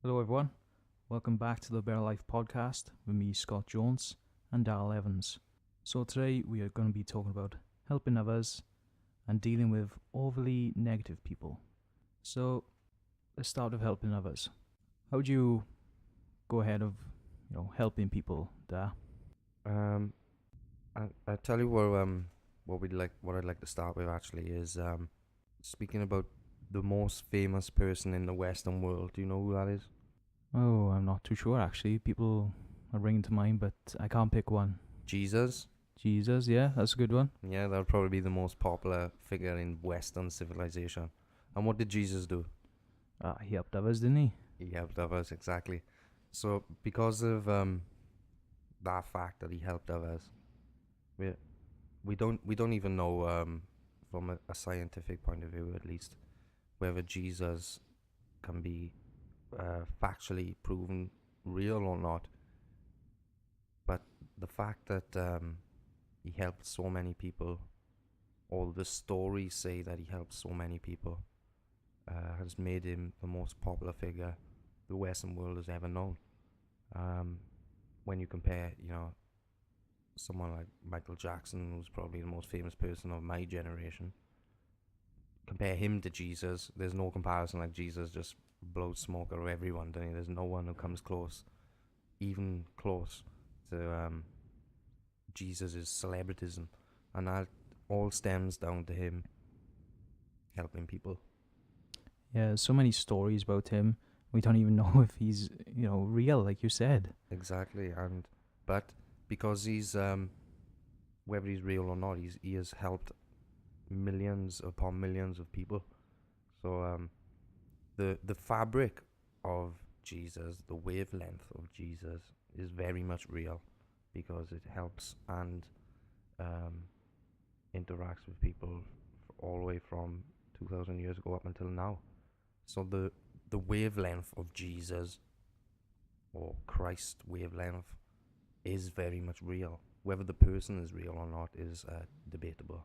Hello, everyone. Welcome back to the Better Life podcast with me, Scott Jones, and Daryl Evans. So, today we are going to be talking about helping others and dealing with overly negative people. So, let's start with helping others. How would you go ahead of, helping people, Dar? Um, I tell you what I'd like to start with actually is speaking about the most famous person in the Western world. Do you know who that is? Oh, I'm not too sure actually. People are ringing to mind, but I can't pick one. Jesus. Jesus, yeah, that's a good one. Yeah, that would probably be the most popular figure in Western civilization. And what did Jesus do? He helped others, didn't he? He helped others, exactly. So because of that fact that he helped others, we we don't even know from a scientific point of view at least whether Jesus can be factually proven real or not. But the fact that he helped so many people, all the stories say that he helped so many people, has made him the most popular figure the Western world has ever known. Um, when you compare, someone like Michael Jackson, who's probably the most famous person of my generation, compare him to Jesus, there's no comparison. Like, Jesus just blows smoke out of everyone, doesn't he? There's no one who comes close, even close to Jesus' celebritism, and that all stems down to him helping people. Yeah, there's so many stories about him. We don't even know if he's, real, like you said. Exactly, and but because he's whether he's real or not, he has helped millions upon millions of people. So the fabric of Jesus, the wavelength of Jesus, is very much real because it helps and um, interacts with people all the way from 2,000 years ago up until now. So the wavelength of Jesus or Christ wavelength is very much real. Whether the person is real or not is debatable.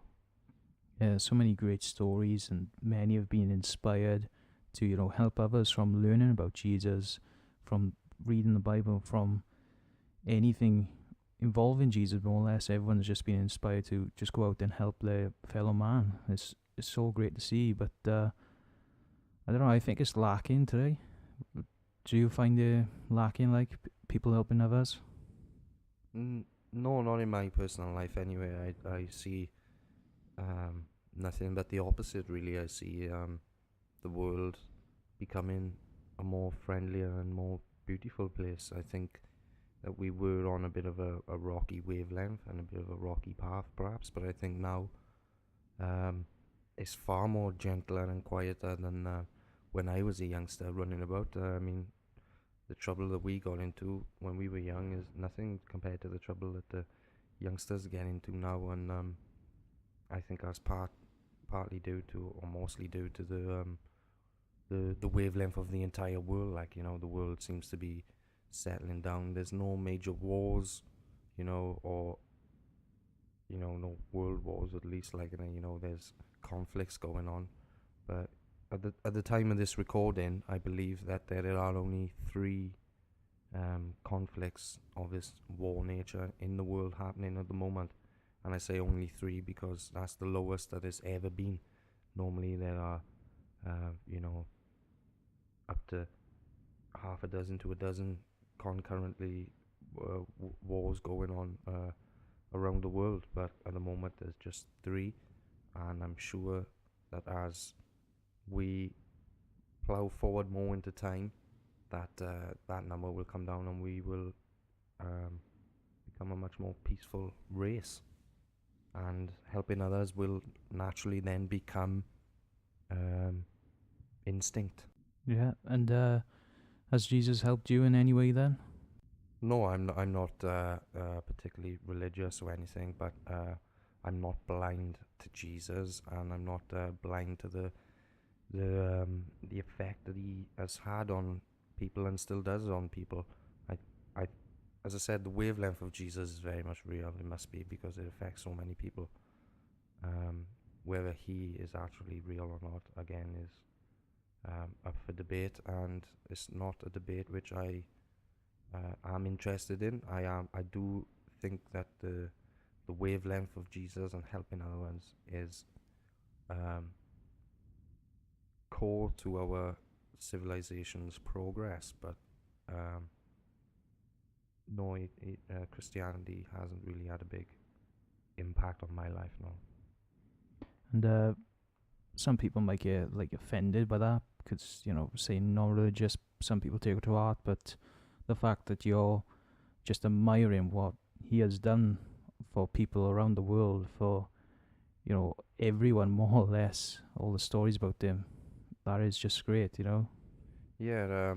Yeah, so many great stories, and many have been inspired to, help others from learning about Jesus, from reading the Bible, from anything involving Jesus, more or less. Everyone's just been inspired to just go out and help their fellow man. It's so great to see, but I don't know, I think it's lacking today. Do you find it lacking, like people helping others? No, not in my personal life anyway. I see um, nothing but the opposite, really. I see the world becoming a more friendlier and more beautiful place. I think that we were on a bit of a rocky wavelength and a bit of a rocky path, perhaps, but I think now um, it's far more gentler and quieter than when I was a youngster running about. I mean, the trouble that we got into when we were young is nothing compared to the trouble that the youngsters get into now, and I think that's partly due to, or mostly due to the wavelength of the entire world. Like, the world seems to be settling down. There's no major wars, or no world wars at least. Like, there's conflicts going on, but at the time of this recording, I believe that there are only three conflicts of this war nature in the world happening at the moment. And I say only three because that's the lowest that it's ever been. Normally there are, up to half a dozen to a dozen concurrently wars going on around the world. But at the moment there's just three, and I'm sure that as we plow forward more into time, that that number will come down, and we will um, become a much more peaceful race. And helping others will naturally then become um, instinct. Yeah, and has Jesus helped you in any way then? No, I'm not particularly religious or anything, but I'm not blind to Jesus, and I'm not blind to the effect that he has had on people and still does on people. I, I, as I said, the wavelength of Jesus is very much real. It must be because it affects so many people. Whether he is actually real or not, again, is up for debate, and it's not a debate which I am interested in. I do think that the wavelength of Jesus and helping others is um, core to our civilization's progress, but um, no, Christianity hasn't really had a big impact on my life, no. And some people might get like offended by that because, you know, saying non-religious, some people take it to heart, but the fact that you're just admiring what he has done for people around the world, for, you know, everyone more or less, all the stories about him, that is just great, you know. Yeah,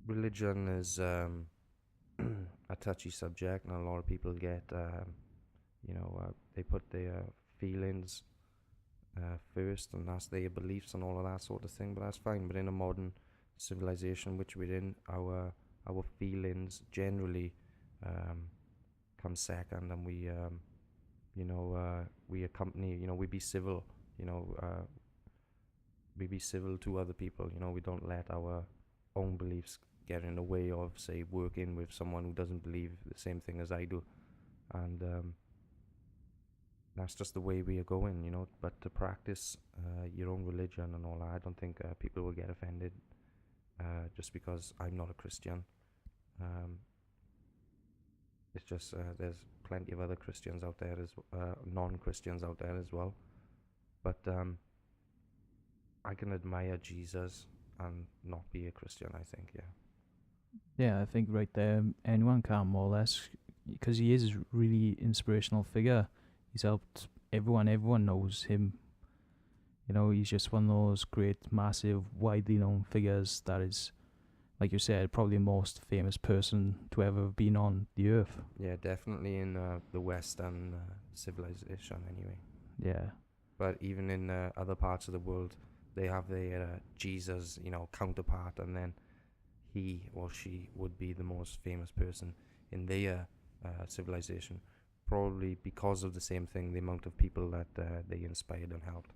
religion is a touchy subject, and a lot of people get, they put their feelings first, and that's their beliefs and all of that sort of thing. But that's fine. But in a modern civilization which we're in, our feelings generally come second, and we accompany. We be civil. We be civil to other people. We don't let our own beliefs get in the way of, say, working with someone who doesn't believe the same thing as I do, and that's just the way we are going. But to practice your own religion and all that, I don't think people will get offended just because I'm not a Christian. It's just there's plenty of other Christians out there, as non-Christians out there as well. But I can admire Jesus and not be a Christian, I think, yeah. Yeah, I think right there, anyone can more or less, because he is a really inspirational figure. He's helped everyone. Everyone knows him. He's just one of those great, massive, widely known figures that is, like you said, probably the most famous person to ever have been on the earth. Yeah, definitely in the Western civilization, anyway. Yeah. But even in other parts of the world, they have their Jesus, counterpart, and then he or she would be the most famous person in their civilization, probably because of the same thing, the amount of people that they inspired and helped.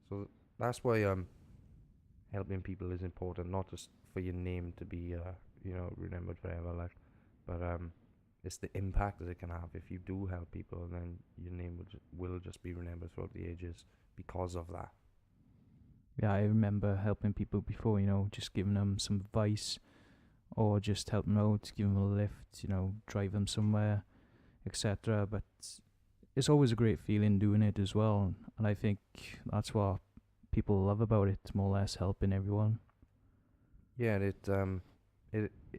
So that's why helping people is important, not just for your name to be remembered forever, but it's the impact that it can have. If you do help people, then your name will just be remembered throughout the ages because of that. Yeah, I remember helping people before, just giving them some advice, or just help them out, give them a lift, drive them somewhere, etc. But it's always a great feeling doing it as well, and I think that's what people love about it, more or less helping everyone. Yeah, it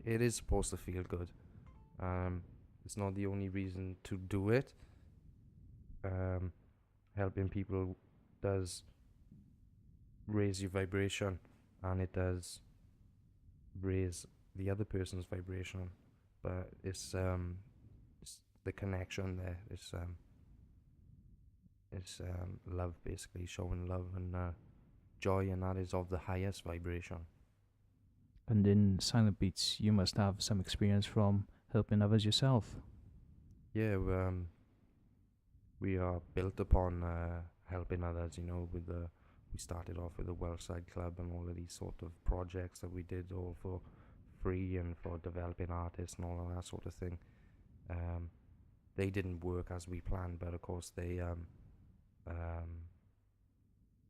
is supposed to feel good. It's not the only reason to do it. Helping people does raise your vibration, and it does raise the other person's vibration, but it's the connection there. It's love, basically showing love and joy, and that is of the highest vibration. And in Cylent Beatz, you must have some experience from helping others yourself. Yeah, we are built upon helping others. We started off with the Wellside Club and all of these sort of projects that we did, all for free and for developing artists and all of that sort of thing. They didn't work as we planned, but of course they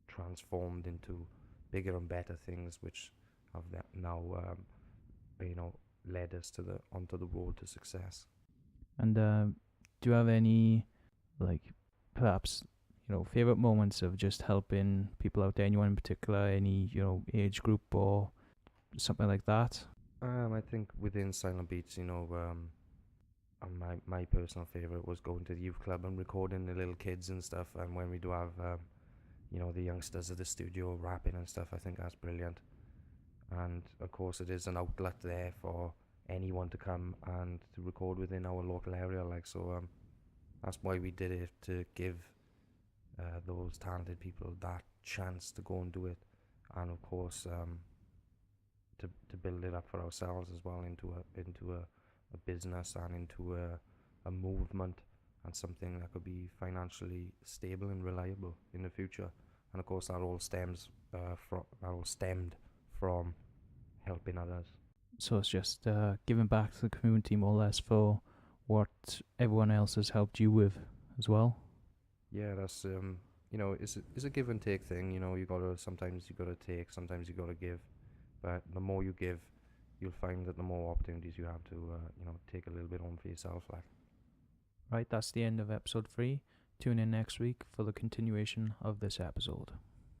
transformed into bigger and better things, which have now led us onto the road to success. And do you have any, perhaps, favorite moments of just helping people out? Anyone in particular, any age group or something like that? I think within Cylent Beatz, my personal favorite was going to the youth club and recording the little kids and stuff. And when we do have the youngsters at the studio rapping and stuff, I think that's brilliant. And of course, it is an outlet there for anyone to come and to record within our local area. That's why we did it, to give those talented people that chance to go and do it, and of course to build it up for ourselves as well into a business and into a movement, and something that could be financially stable and reliable in the future. and of course that all stemmed from helping others. So it's just giving back to the community more or less for what everyone else has helped you with as well. Yeah, that's it's a give and take thing. Sometimes you gotta take, sometimes you gotta give, but the more you give, you'll find that the more opportunities you have to take a little bit on for yourself. Like, Right, that's the end of episode 3. Tune in next week for the continuation of this episode.